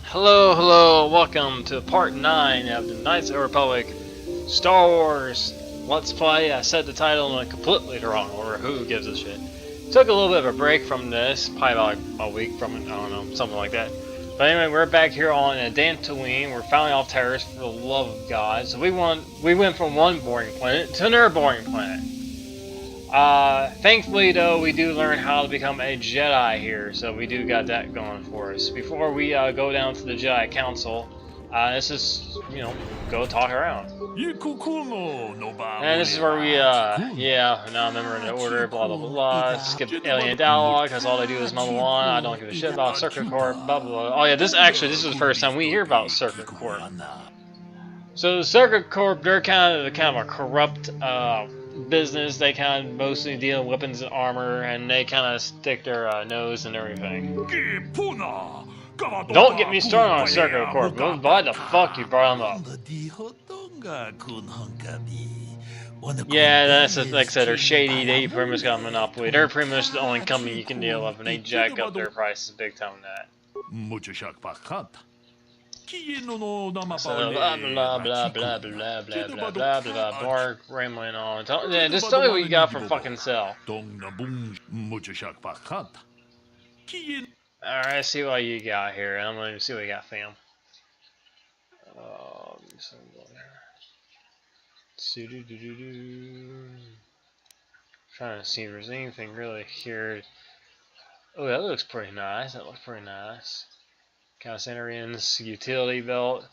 Hello, welcome to part 9 of the Knights of the Republic Star Wars Let's Play. I said the title in a completely wrong order, who gives a shit. Took a little bit of a break from this, probably about a week from it, I don't know, something like that. But anyway, we're back here on Dantooine. We're finally off Terrace, for the love of God. So we went from one boring planet to another boring planet. Thankfully though, we do learn how to become a Jedi here, so we do got that going for us. Before we go down to the Jedi Council, let's just, go talk around. And this is where we, yeah, now I'm remembering the order, blah blah blah, skip alien dialogue, because all they do is mumble on, I don't give a shit about Circuit Corp, blah blah blah. Oh yeah, this is the first time we hear about Circuit Corp. So the Circuit Corp, they're kind of a corrupt, business. They kind of mostly deal in weapons and armor, and they kind of stick their nose in everything. Don't get me started on Circuit Corp. Why the fuck you brought them up? Yeah, that's like I said, they're shady. They pretty much got a monopoly. They're pretty much the only company you can deal with, and they jack up their prices big time. That. So blah blah blah blah blah blah blah blah blah. Bark rambling on. Yeah, just tell me what you got for fucking sale. Alright, see what you got here. I'm gonna see what you got, fam. Trying to see if there's anything really here. Oh, that looks pretty nice. That looks pretty nice. Cassandrian's utility belt.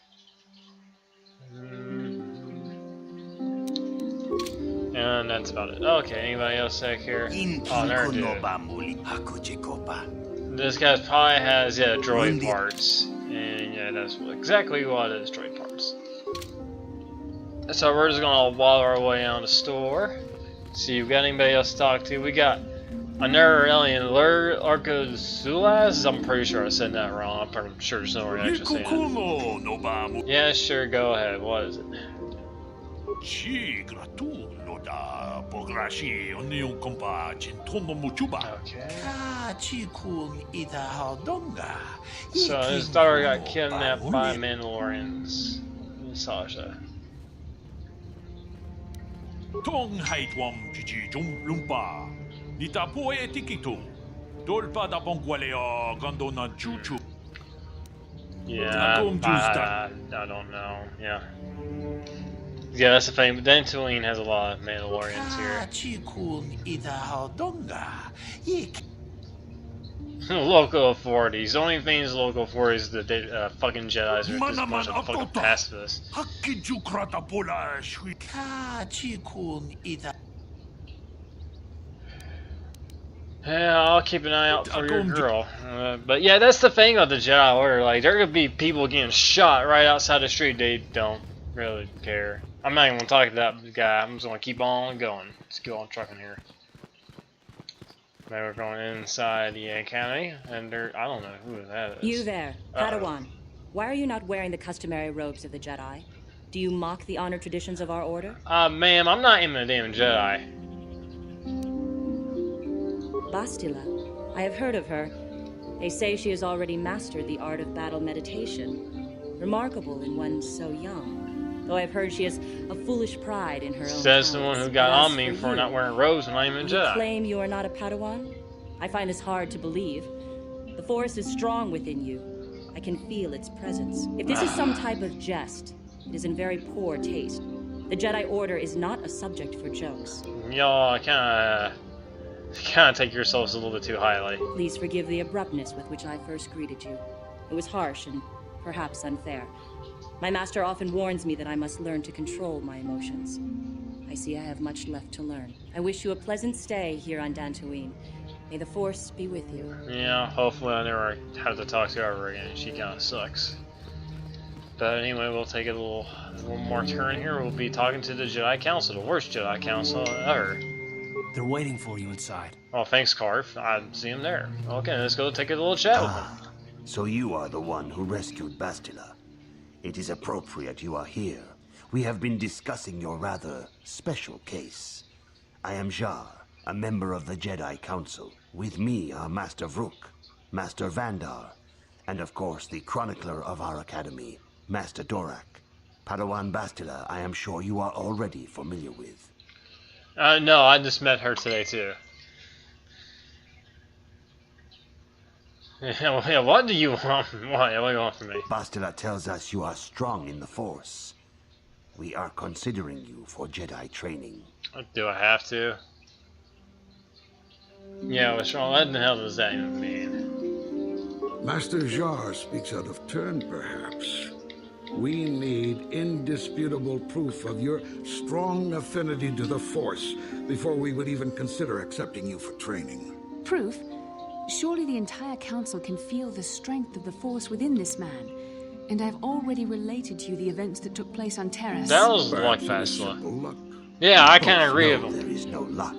And that's about it. Okay, anybody else back here? Oh, there it is. This guy probably has, droid parts. And yeah, that's exactly what it is, droid parts. So we're just gonna waddle our way down the store. See if we got anybody else to talk to. We got another alien, Arcozulas. I'm pretty sure I said that wrong. I'm sure there's no reaction saying it. Yeah, sure, go ahead. What is it? Okay. So his daughter got kidnapped by Mandalorians. Sasha. Yeah, I don't know. Yeah. Yeah, that's the thing. But Dantooine has a lot of Mandalorians here. Local authorities. The only thing is local authorities is that they fucking Jedis are just a bunch of fucking pacifists. Yeah, I'll keep an eye out for your girl. But yeah, that's the thing about the Jedi Order. Like, there could be people getting shot right outside the street. They don't really care. I'm not even gonna talk to that guy. I'm just gonna keep on going. Let's go on trucking here. Now we're going inside the academy, and I don't know who that is. You there, Padawan. Why are you not wearing the customary robes of the Jedi? Do you mock the honor traditions of our order? Ma'am, I'm not even a damn Jedi. Bastila. I have heard of her. They say she has already mastered the art of battle meditation. Remarkable in one so young. Though I've heard she has a foolish pride in her own Says the one who got on me for not wearing robes when I'm even Jedi. You claim you are not a Padawan? I find this hard to believe. The Force is strong within you. I can feel its presence. If this is some type of jest, it is in very poor taste. The Jedi Order is not a subject for jokes. Y'all kinda take yourselves a little bit too highly. Please forgive the abruptness with which I first greeted you. It was harsh and perhaps unfair. My master often warns me that I must learn to control my emotions. I see I have much left to learn. I wish you a pleasant stay here on Dantooine. May the Force be with you. Yeah, hopefully I never have to talk to her ever again. She kinda sucks. But anyway, we'll take a little more turn here. We'll be talking to the Jedi Council, the worst Jedi Council ever. They're waiting for you inside. Oh, thanks, Carf. I see him there. Okay, let's go take a little chat with him. So you are the one who rescued Bastila. It is appropriate you are here. We have been discussing your rather special case. I am Jar, a member of the Jedi Council. With me are Master Vrook, Master Vandar, And of course, the chronicler of our academy, Master Dorak. Padawan Bastila, I am sure you are already familiar with. No, I just met her today too. Yeah, what do you want? What do you want from me? Bastila tells us you are strong in the Force. We are considering you for Jedi training. Do I have to? Yeah, what's wrong? What the hell does that even mean? Master Jar speaks out of turn, perhaps. We need indisputable proof of your strong affinity to the Force before we would even consider accepting you for training. Proof? Surely the entire council can feel the strength of the Force within this man. And I've already related to you the events that took place on Terrace. That was luck, Perhaps it is Bastila. simple luck. Yeah, I kind of agree No, with him. there is no luck.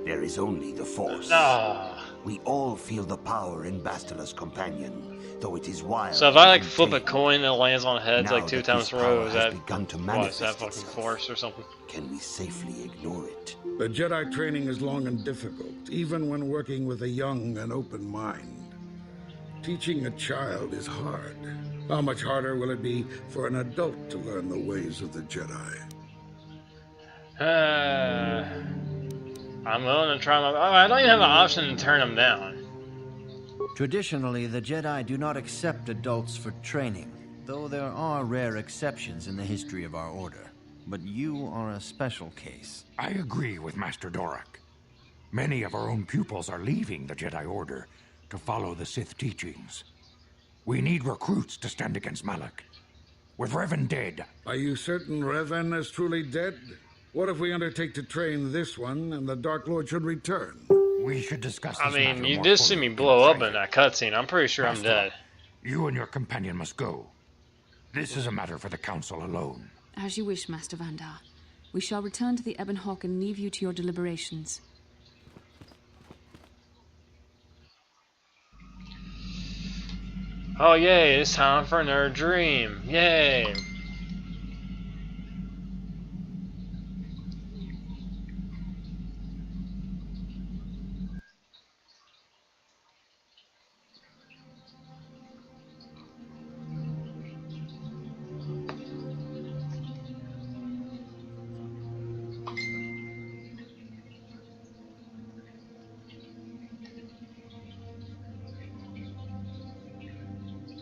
There is only the Force. Ah. We all feel the power in Bastila's companion, though it is wild. So if I like and flip a tame. coin and it lands on heads Now like 2 that times this in a row, power is has that begun to what? Is manifest that fucking itself, force or something? Can we safely ignore it? The Jedi training is long and difficult, even when working with a young and open mind. Teaching a child is hard. How much harder will it be for an adult to learn the ways of the Jedi? I'm willing to try my. Oh, I don't even have an option to turn them down. Traditionally, the Jedi do not accept adults for training, though there are rare exceptions in the history of our order. But you are a special case. I agree with Master Dorak. Many of our own pupils are leaving the Jedi Order to follow the Sith teachings. We need recruits to stand against Malak. With Revan dead... Are you certain Revan is truly dead? What if we undertake to train this one and the Dark Lord should return? We should discuss this I mean, matter you more did see fully me blow up in training. that cutscene. I'm pretty sure I'm Bastila, dead. You and your companion must go. This is a matter for the Council alone. As you wish, Master Vandar. We shall return to the Ebon Hawk and leave you to your deliberations. Oh yay, it's time for another dream. Yay!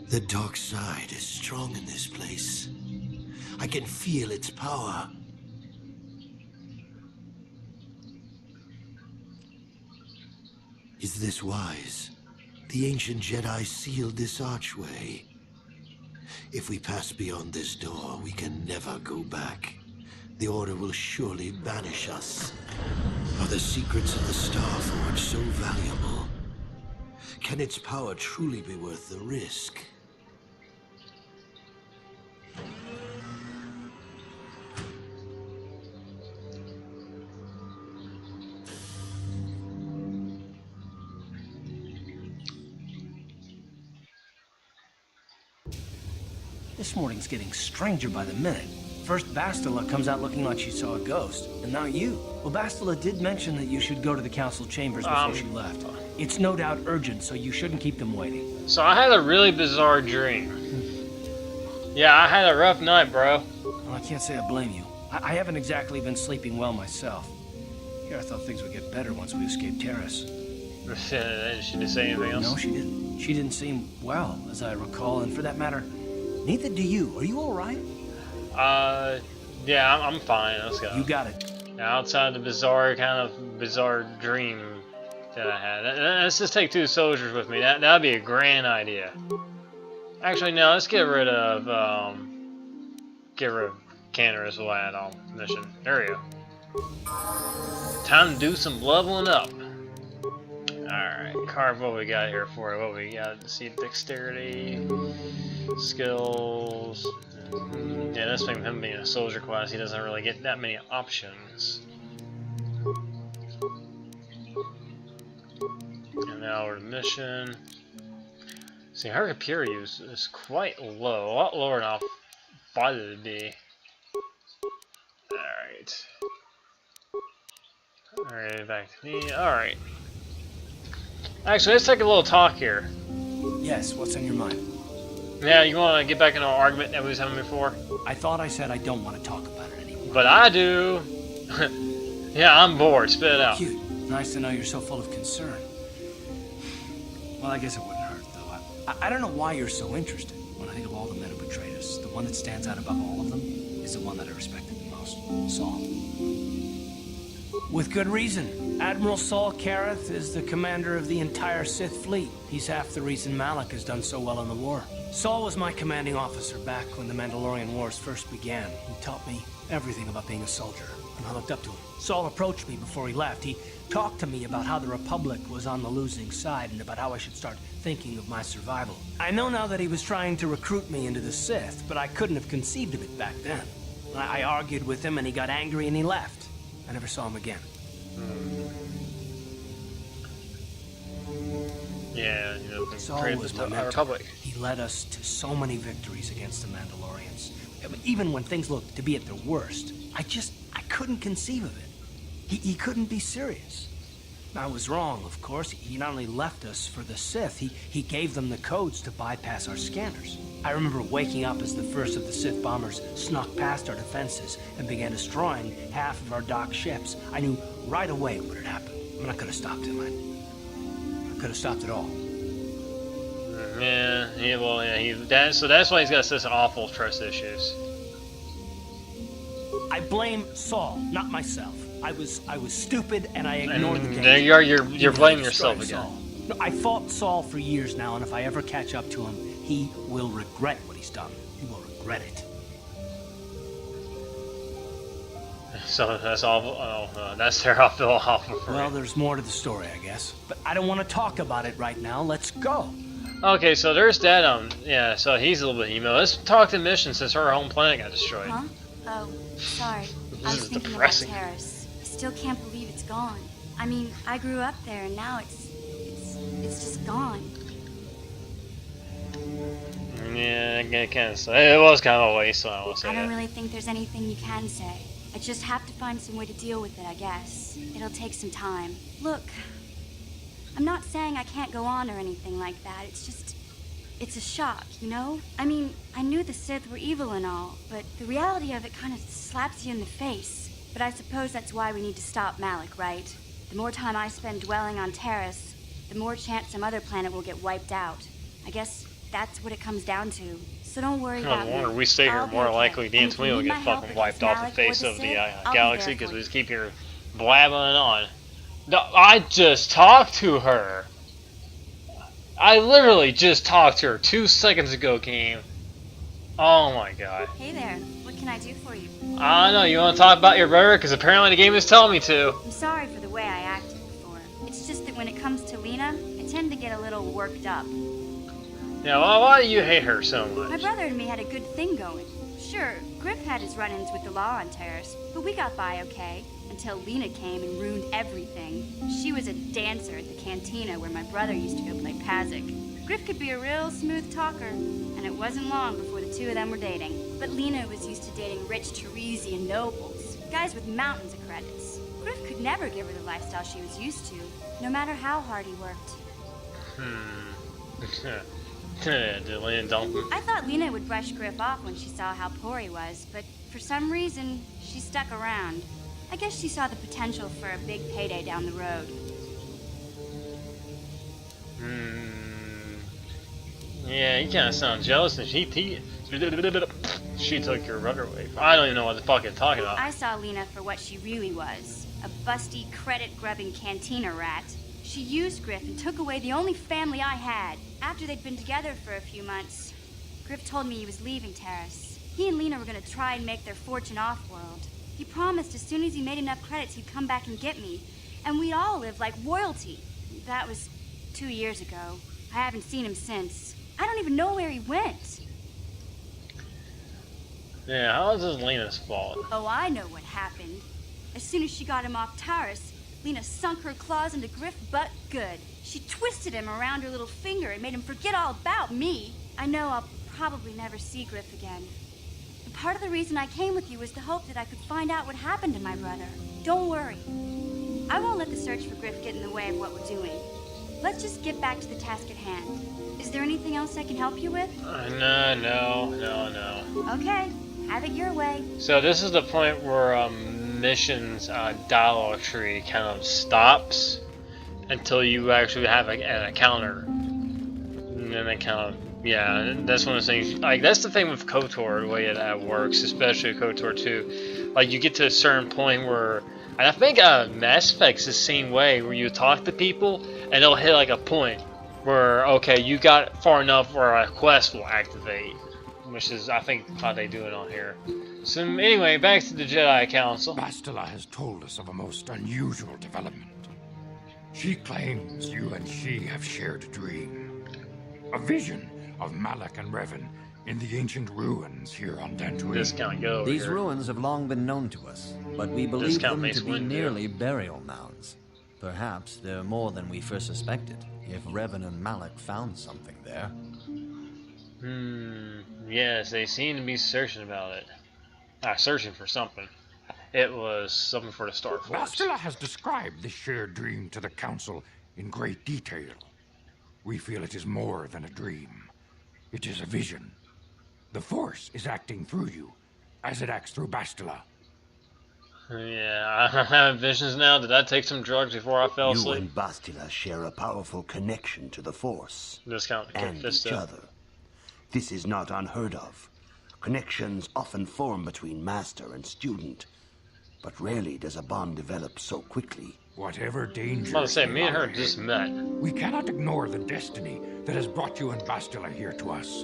The dark side is strong in this place. I can feel its power. Is this wise? The ancient Jedi sealed this archway. If we pass beyond this door, we can never go back. The Order will surely banish us. Are the secrets of the Star Forge so valuable? Can its power truly be worth the risk? This morning's getting stranger by the minute. First, Bastila comes out looking like she saw a ghost, and now you. Well, Bastila did mention that you should go to the council chambers before she left. It's no doubt urgent, so you shouldn't keep them waiting. So I had a really bizarre dream. Yeah, I had a rough night, bro. Well, I can't say I blame you. I haven't exactly been sleeping well myself. Here, I thought things would get better once we escaped Terrace. Did she say anything else? No, she didn't. She didn't seem well, as I recall, and for that matter, neither do you. Are you all right? Yeah, I'm fine. Let's go. You got it. Now, outside the bizarre dream that I had, let's just take 2 soldiers with me. That'd be a grand idea. Actually, no. Let's get rid of Cantor's add-on mission. There we go. Time to do some leveling up. Alright, carve what we got here for it. What we got? Let's see, dexterity, skills. Yeah, that's from him being a soldier class. He doesn't really get that many options. And now we're to mission. See, her computer use is quite low. A lot lower than I thought it would be. Alright. Alright, back to me. Alright. Actually, let's take a little talk here. Yes, what's on your mind? Yeah, you want to get back in our argument that we was having before? I thought I said I don't want to talk about it anymore. But I do. Yeah, I'm bored. Spit it out. Cute. Nice to know you're so full of concern. Well, I guess it wouldn't hurt, though. I don't know why you're so interested. When I think of all the men who betrayed us, the one that stands out above all of them is the one that I respected the most, Saul. With good reason. Admiral Saul Kareth is the commander of the entire Sith fleet. He's half the reason Malak has done so well in the war. Saul was my commanding officer back when the Mandalorian Wars first began. He taught me everything about being a soldier, and I looked up to him. Saul approached me before he left. He talked to me about how the Republic was on the losing side and about how I should start thinking of my survival. I know now that he was trying to recruit me into the Sith, but I couldn't have conceived of it back then. I argued with him and he got angry and he left. I never saw him again. Yeah, you know, Saul was my mentor. Republic. He led us to so many victories against the Mandalorians. I mean, even when things looked to be at their worst, I couldn't conceive of it. He couldn't be serious. I was wrong, of course. He not only left us for the Sith, he gave them the codes to bypass our scanners. I remember waking up as the first of the Sith bombers snuck past our defenses and began destroying half of our docked ships. I knew right away what had happened. I mean, I could have stopped him. I could have stopped it all. Yeah, so that's why he's got such awful trust issues. I blame Saul, not myself. I was stupid and I ignored the danger. There you're blaming yourself again. Saul. No, I fought Saul for years now, and if I ever catch up to him, he will regret what he's done. He will regret it. So that's awful. Oh, that's terrible. Awful for Well, me. there's more to the story, I guess. But I don't want to talk about it right now. Let's go. Okay, so there's that. Yeah. So he's a little bit emo. Let's talk to Mission since her home planet got destroyed. Huh? Oh, sorry. I This was is thinking depressing. about Terrace. I still can't believe it's gone. I mean, I grew up there, and now it's just gone. Yeah, I can't say. It was kind of a waste, so I will say I don't that. really think there's anything you can say. I just have to find some way to deal with it, I guess. It'll take some time. Look, I'm not saying I can't go on or anything like that. It's a shock, you know? I mean, I knew the Sith were evil and all, but the reality of it kind of slaps you in the face. But I suppose that's why we need to stop Malak, right? The more time I spend dwelling on Terrace, the more chance some other planet will get wiped out. I guess that's what it comes down to. So don't worry about The me. longer we stay here, I'll be more okay. likely the And if you Antonio will need get my help fucking against wiped off the Malak or face the of the Sith, I'll be galaxy there because for we you. just keep here blabbing on. No, I just talked to her. I literally just talked to her 2 seconds ago, game. Oh my god. Hey there, what can I do for you? I don't know, you want to talk about your brother? Because apparently the game is telling me to. I'm sorry for the way I acted before. It's just that when it comes to Lena, I tend to get a little worked up. Yeah, well, why do you hate her so My much? brother and me had a good thing going. Sure, Griff had his run-ins with the law on Terrace, but we got by okay, until Lena came and ruined everything. She was a dancer at the cantina where my brother used to go play Pazik. Griff could be a real smooth talker, and it wasn't long before the two of them were dating. But Lena was used to dating rich Teresian nobles, guys with mountains of credits. Griff could never give her the lifestyle she was used to, no matter how hard he worked. Did Lena dump him? I thought Lena would brush Griff off when she saw how poor he was, but for some reason, she stuck around. I guess she saw the potential for a big payday down the road. Yeah, you kind of sound jealous and she took your brother away. I don't even know what the fuck you're talking about. I saw Lena for what she really was, a busty, credit-grubbing cantina rat. She used Griff and took away the only family I had. After they'd been together for a few months, Griff told me he was leaving Terrace. He and Lena were going to try and make their fortune off-world. He promised as soon as he made enough credits he'd come back and get me, and we'd all live like royalty. That was 2 years ago. I haven't seen him since. I don't even know where he went. Yeah, how is this Lena's fault? Oh, I know what happened. As soon as she got him off Taurus, Lena sunk her claws into Griff butt good. She twisted him around her little finger and made him forget all about me. I know I'll probably never see Griff again. But part of the reason I came with you was the hope that I could find out what happened to my brother. Don't worry. I won't let the search for Griff get in the way of what we're doing. let's just get back to the task at hand. Is there anything else I can help you with? No. Okay, have it your way. So this is the point where missions dialogue tree kind of stops until you actually have an encounter. And then it kind of, yeah, that's one of the things, like, that's the thing with KOTOR, the way that works, especially KOTOR 2. Like, you get to a certain point where, and I think Mass Effect's the same way, where you talk to people, and they'll hit, like, a point where, okay, you got far enough where a quest will activate, which is, I think, how they do it on here. So, anyway, back to the Jedi Council. Bastila has told us of a most unusual development. She claims you and she have shared a dream. A vision of Malak and Revan in the ancient ruins here on Dantooine. Discount go. These here. ruins have long been known to us, but we believe Discount them Mace to be Windu. merely burial mounds. Perhaps they're more than we first suspected, if Revan and Malak found something there. Yes, they seem to be searching about it. Searching for something. It was something for the Star Force. Bastila has described this shared dream to the Council in great detail. We feel it is more than a dream. It is a vision. The Force is acting through you, as it acts through Bastila. Yeah, I'm having visions now. Did I take some drugs before I fell You asleep? and Bastila share a powerful connection to the Force Discount and each other. This is not unheard of. Connections often form between master and student, but rarely does a bond develop so quickly. Whatever danger. I'm about to say, me and her just met. We cannot ignore the destiny that has brought you and Bastila here to us.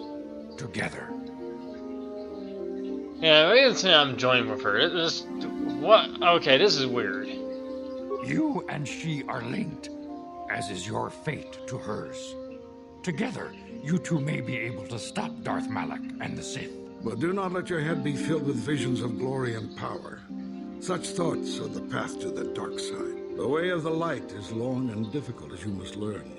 Together. Yeah, maybe it's I'm joining with her. It was, what? Okay, this is weird. You and she are linked, as is your fate to hers. Together, you two may be able to stop Darth Malak and the Sith. But do not let your head be filled with visions of glory and power. Such thoughts are the path to the dark side. The way of the light is long and difficult, as you must learn.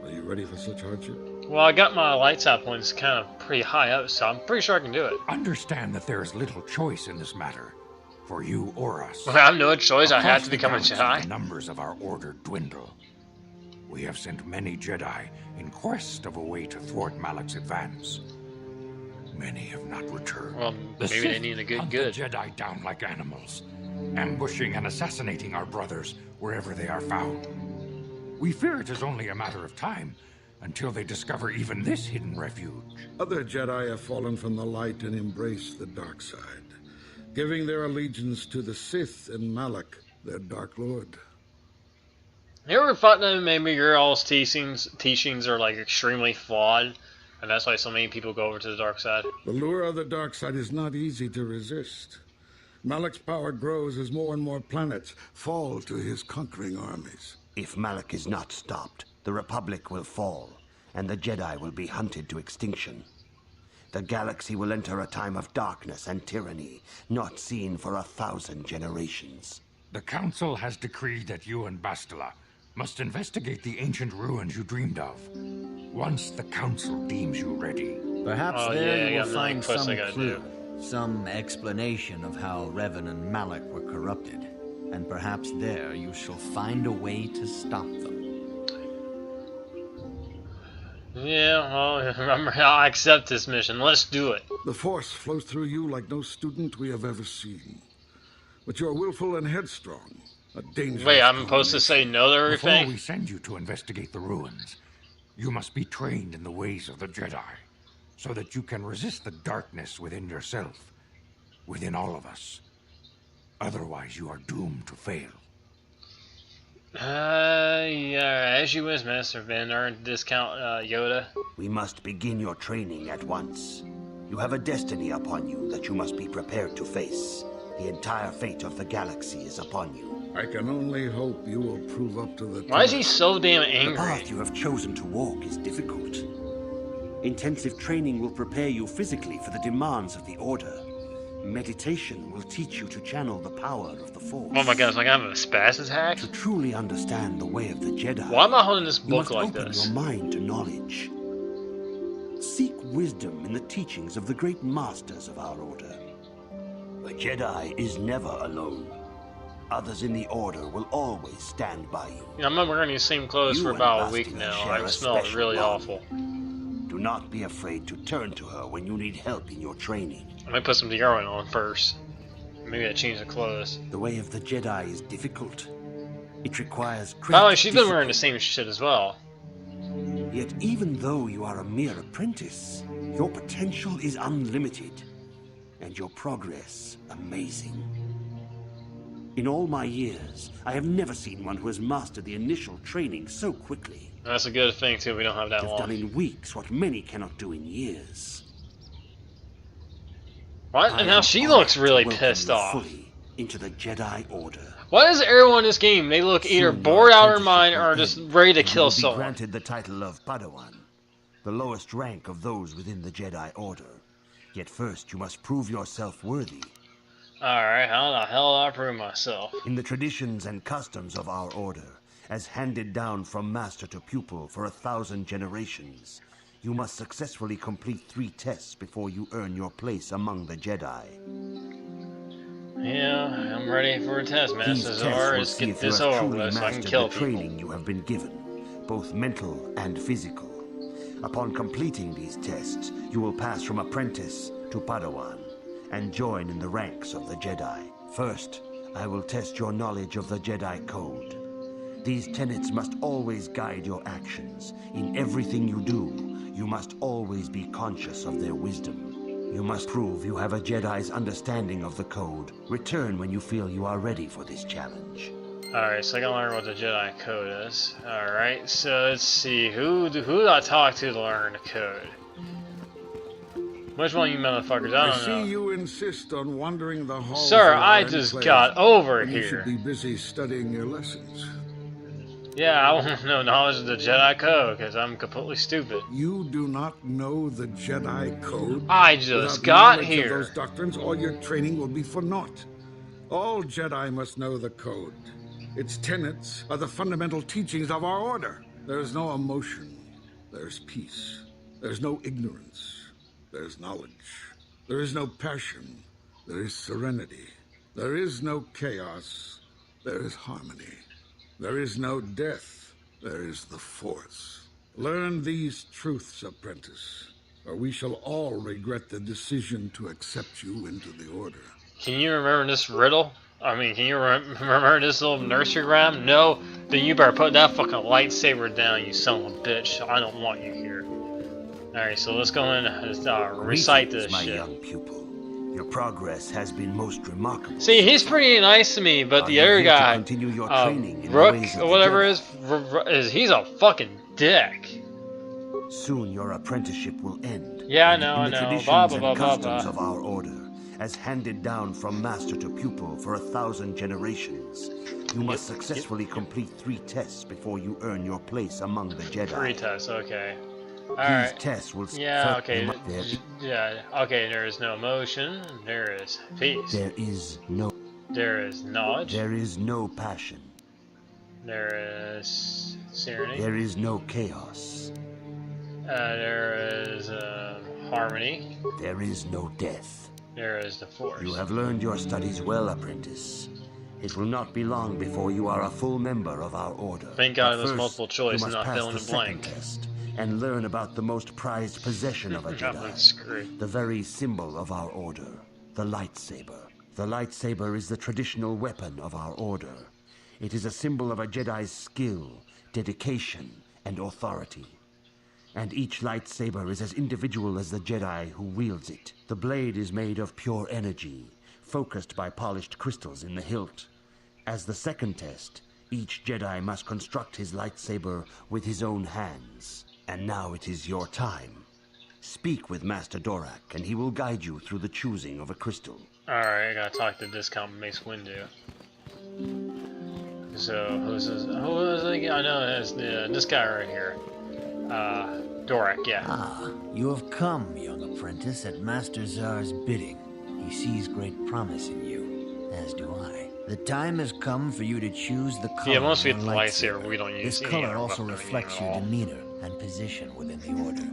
Are you ready for such hardship? Well, I got my lights out points kind of pretty high up, so I'm pretty sure I can do it. Understand that there is little choice in this matter, for you or us. Well, I have no choice. I have Across to the become a galaxy, Jedi. The numbers of our order dwindle. We have sent many Jedi in quest of a way to thwart Malak's advance. Many have not returned. Well, The maybe they Sith need a good hunt good. the Jedi down like animals, ambushing and assassinating our brothers wherever they are found. We fear it is only a matter of time until they discover even this hidden refuge. Other Jedi have fallen from the light and embraced the dark side, giving their allegiance to the Sith and Malak, their Dark Lord. You ever thought that maybe your all's teachings are like extremely flawed, and that's why so many people go over to the dark side? The lure of the dark side is not easy to resist. Malak's power grows as more and more planets fall to his conquering armies. If Malak is not stopped, the Republic will fall, and the Jedi will be hunted to extinction. The galaxy will enter a time of darkness and tyranny, not seen for 1,000 generations. The Council has decreed that you and Bastila must investigate the ancient ruins you dreamed of. Once the Council deems you ready. Perhaps Oh, there yeah, I you got will another find quest some I gotta clue, do. some explanation of how Revan and Malak were corrupted. And perhaps there you shall find a way to stop them. Yeah, well, I'll accept this mission. Let's do it. The Force flows through you like no student we have ever seen. But you are willful and headstrong. A dangerous Wait, I'm supposed to say no to Before everything? we send you to investigate the ruins, you must be trained in the ways of the Jedi, so that you can resist the darkness within yourself, within all of us. Otherwise, you are doomed to fail. Yeah, as you wish, Master Vendor. Discount Yoda. We must begin your training at once. You have a destiny upon you that you must be prepared to face. The entire fate of the galaxy is upon you. I can only hope you will prove up to the Why is he task. so damn The angry? path you have chosen to walk is difficult. Intensive training will prepare you physically for the demands of the Order. Meditation will teach you to channel the power of the Force. Oh my god, it's like I'm having a spaz attack? To truly understand the way of the Jedi, Why am I holding this you book must like open this? your mind to knowledge. Seek wisdom in the teachings of the great masters of our Order. The Jedi is never alone. Others in the Order will always stand by you. Yeah, I'm wearing these same clothes for about a week now. I smell really awful. Do not be afraid to turn to her when you need help in your training. I might put some deodorant on first. Maybe I change the clothes. The way of the Jedi is difficult. It requires great By the way, she's been discipline. wearing the same shit as well. Yet even though you are a mere apprentice, your potential is unlimited, and your progress amazing. In all my years, I have never seen one who has mastered the initial training so quickly. That's a good thing too, we don't have that You've long. done in weeks what many cannot do in years. What? And now she looks really pissed off. Fully into the Jedi Order. Why does everyone in this game, they look either bored out of their mind or just ready to kill someone? Granted the title of Padawan, the lowest rank of those within the Jedi Order. Yet first you must prove yourself worthy. Alright, how the hell do I prove myself? In the traditions and customs of our Order, as handed down from master to pupil for 1,000 generations, you must successfully complete 3 tests before you earn your place among the Jedi. Yeah, I'm ready for a test, Master Zor. Let's get this over with so I can kill people. Training you have been given, both mental and physical. Upon completing these tests, you will pass from apprentice to Padawan and join in the ranks of the Jedi. First, I will test your knowledge of the Jedi Code. These tenets must always guide your actions. In everything you do, you must always be conscious of their wisdom. You must prove you have a Jedi's understanding of the Code. Return when you feel you are ready for this challenge. Alright, so I gotta learn what the Jedi Code is. Alright, so let's see. Who do I talk to learn the Code? Which one of you motherfuckers? I don't know. I see you insist on wandering the halls. Sir, I just got over You here. should be busy studying your lessons. Yeah, I want to know knowledge of the Jedi Code, because I'm completely stupid. You do not know the Jedi Code? I just Without got knowledge here. of those doctrines, all your training will be for naught. All Jedi must know the Code. Its tenets are the fundamental teachings of our Order. There is no emotion. There's peace. There's no ignorance. There's knowledge. There is no passion. There is serenity. There is no chaos. There is harmony. There is no death. There is the Force. Learn these truths, apprentice, or we shall all regret the decision to accept you into the Order. Can you remember this riddle? I mean, can you remember this little nursery rhyme? No? Then you better put that fucking lightsaber down, you son of a bitch. I don't want you here. Alright, so let's go in and recite this my shit. young pupil. Your progress has been most remarkable. See, he's pretty nice to me, but the other guy, Rook, or whatever it is he's a fucking dick. Soon your apprenticeship will end. Yeah, I know, In the traditions blah, blah, blah, and blah, customs blah. of our Order, as handed down from master to pupil for 1,000 generations, you must successfully complete 3 tests before you earn your place among the Jedi. 3 tests, okay. These Alright. tests will Yeah, okay. Yeah, okay, there is no emotion. There is peace. There is no. There is knowledge. There is no passion. There is serenity. There is no chaos. There is harmony. There is no death. There is the Force. You have learned your studies well, apprentice. It will not be long before you are a full member of our Order. Thank God But it was first, multiple choice you and must not pass fill in the the second blank. test and learn about the most prized possession of a Jedi. The very symbol of our Order, the lightsaber. The lightsaber is the traditional weapon of our Order. It is a symbol of a Jedi's skill, dedication, and authority. And each lightsaber is as individual as the Jedi who wields it. The blade is made of pure energy, focused by polished crystals in the hilt. As the second test, each Jedi must construct his lightsaber with his own hands. And now it is your time. Speak with Master Dorak, and he will guide you through the choosing of a crystal. Alright, I gotta talk to Discount Mace Windu. So, who's this? Who is it again? I know it's this guy right here. Dorak, yeah. Ah, you have come, young apprentice, at Master Zar's bidding. He sees great promise in you, as do I. The time has come for you to choose the color. Yeah, mostly of the your lightsaber we don't use. This color also reflects your demeanor and position within the Order.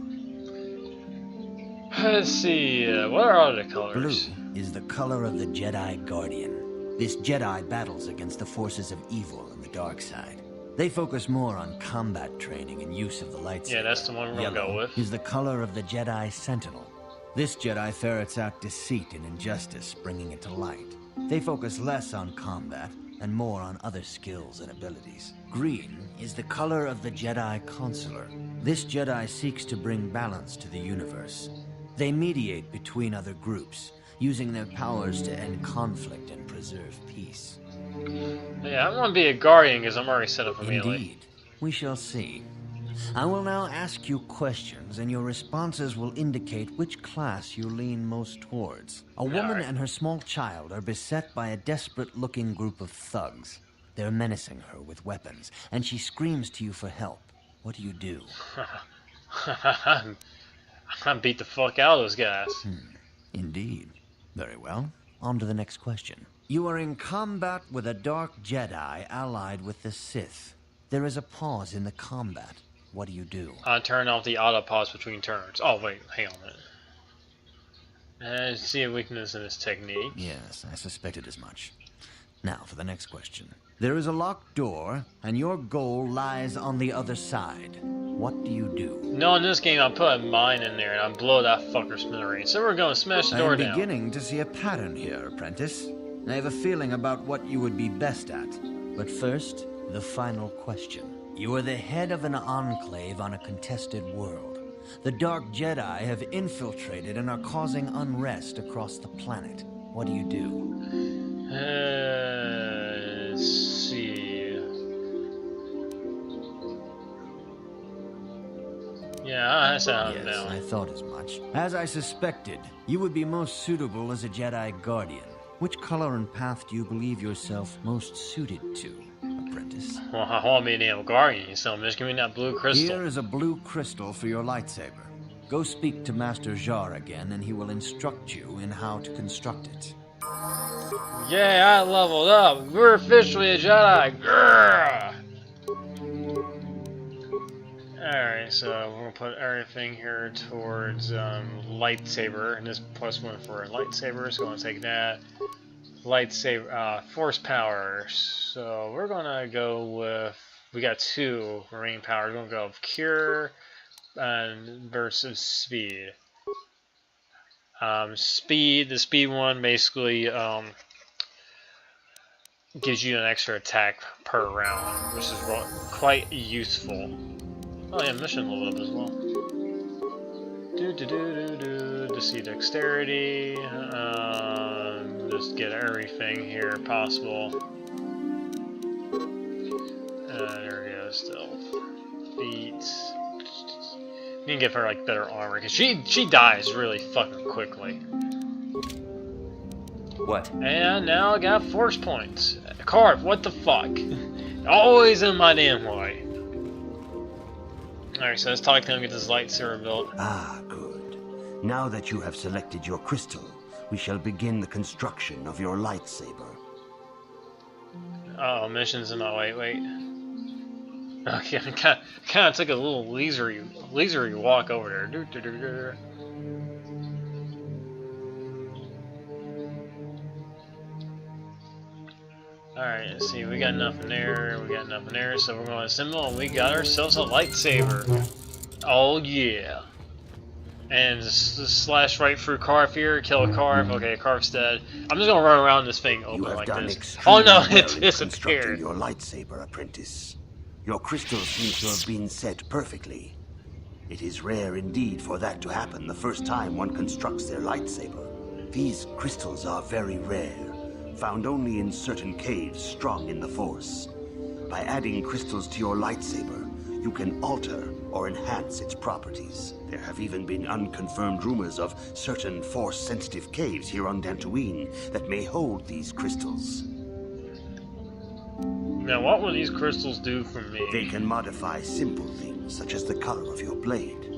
Let's see, what are other colors? Blue is the color of the Jedi Guardian. This Jedi battles against the forces of evil and the dark side. They focus more on combat training and use of the lightsaber. Yeah, that's the one we're gonna go with. Is the color of the Jedi Sentinel. This Jedi ferrets out deceit and injustice, bringing it to light. They focus less on combat and more on other skills and abilities. Green is the color of the Jedi Consular. This Jedi seeks to bring balance to the universe. They mediate between other groups, using their powers to end conflict and preserve peace. Yeah, I want to be a guardian because I'm already set up for melee. Indeed. We shall see. I will now ask you questions, and your responses will indicate which class you lean most towards. A woman and her small child are beset by a desperate-looking group of thugs. They're menacing her with weapons, and she screams to you for help. What do? I beat the fuck out of those guys. Indeed. Very well. On to the next question. You are in combat with a dark Jedi allied with the Sith. There is a pause in the combat. What do? Turn off the auto pause between turns. Oh wait, hang on a minute. I see a weakness in this technique. Yes, I suspected as much. Now for the next question. There is a locked door, and your goal lies on the other side. What do? No, in this game I put a mine in there and I blow that fucker smithereens. So we're going to smash the door down. I'm beginning to see a pattern here, apprentice. I have a feeling about what you would be best at. But first, the final question. You are the head of an enclave on a contested world. The Dark Jedi have infiltrated and are causing unrest across the planet. What do? Let's see. Yeah, that's how I'm Yes, I thought as much. As I suspected, you would be most suitable as a Jedi Guardian. Which color and path do you believe yourself most suited to, apprentice? Well, I want me to have a guardian, so just give me that blue crystal. Here is a blue crystal for your lightsaber. Go speak to Master Jar again, and he will instruct you in how to construct it. Yeah, I leveled up. We're officially a Jedi. Grrr! Alright, so we're gonna put everything here towards lightsaber, and this +1 for a lightsaber, so we're gonna take that. Lightsaber, force power. So we're gonna go with, we got 2 marine power. We're gonna go with cure versus speed. The speed one basically gives you an extra attack per round, which is quite useful. Oh yeah, mission level up as well. To see dexterity, just get everything here possible. There we go, stealth. Beat. You can give her like better armor, because she dies really fucking quickly. What? And now I got force points. Carve, what the fuck? Always in my damn way. Alright, so let's talk to him and get this lightsaber built. Ah, good. Now that you have selected your crystal, we shall begin the construction of your lightsaber. Oh, missions in my way. Wait. Okay, I kind of took a little leisurely walk over there. Alright, let's see, we got nothing there, so we're going to assemble, and we got ourselves a lightsaber. Oh yeah. And just slash right through Carve here, kill a Carve. Okay, Carve's dead. I'm just going to run around this thing open like this. Oh no, it disappeared. Your lightsaber, apprentice. Your crystal seems to have been set perfectly. It is rare indeed for that to happen the first time one constructs their lightsaber. These crystals are very rare, found only in certain caves strong in the Force. By adding crystals to your lightsaber, you can alter or enhance its properties. There have even been unconfirmed rumors of certain Force-sensitive caves here on Dantooine that may hold these crystals. Now, what will these crystals do for me? They can modify simple things, such as the color of your blade,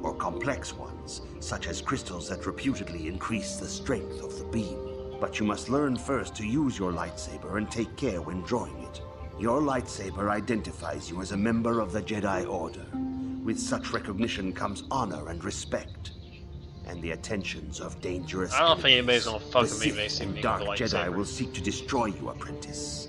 or complex ones, such as crystals that reputedly increase the strength of the beam. But you must learn first to use your lightsaber and take care when drawing it. Your lightsaber identifies you as a member of the Jedi Order. With such recognition comes honor and respect. and the attentions of dangerous I don't think enemies. anybody's gonna fuck The with me Sith basically and with Dark a Jedi lightsaber. will seek to destroy you, apprentice.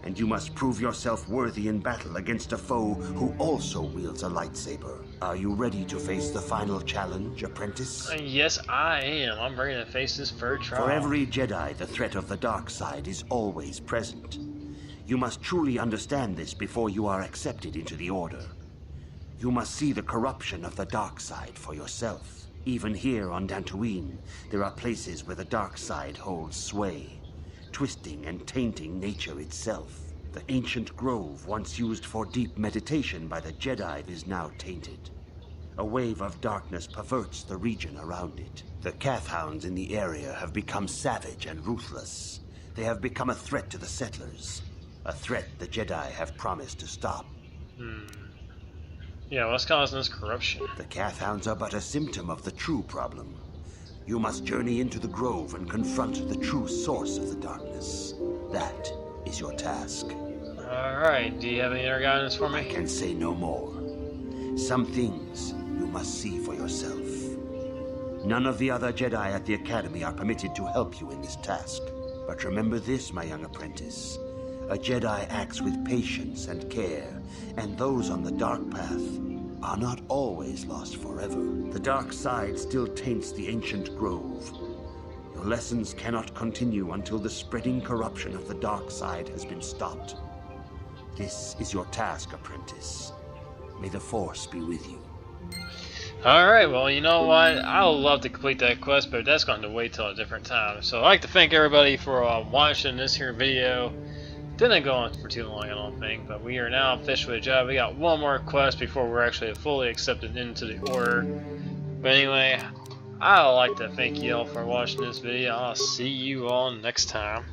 And you must prove yourself worthy in battle against a foe who also wields a lightsaber. Are you ready to face the final challenge, apprentice? Yes, I am. I'm ready to face this third trial. For every Jedi, the threat of the dark side is always present. You must truly understand this before you are accepted into the Order. You must see the corruption of the dark side for yourself. Even here on Dantooine, there are places where the dark side holds sway, twisting and tainting nature itself. The ancient grove, once used for deep meditation by the Jedi, is now tainted. A wave of darkness perverts the region around it. The Kath hounds in the area have become savage and ruthless. They have become a threat to the settlers. A threat the Jedi have promised to stop. Yeah, what's causing this corruption? The Kath hounds are but a symptom of the true problem. You must journey into the grove and confront the true source of the darkness. That is your task. Alright, do you have any other guidance for me? I can say no more. Some things you must see for yourself. None of the other Jedi at the Academy are permitted to help you in this task. But remember this, my young apprentice. A Jedi acts with patience and care, and those on the dark path are not always lost forever. The dark side still taints the ancient grove. Your lessons cannot continue until the spreading corruption of the dark side has been stopped. This is your task, apprentice. May the Force be with you. Alright, well, you know what? I would love to complete that quest, but that's going to wait till a different time. So I'd like to thank everybody for watching this here video. Didn't go on for too long, I don't think, but we are now officially a Jedi. We got one more quest before we're actually fully accepted into the Order. But anyway, I would like to thank you all for watching this video. I'll see you all next time.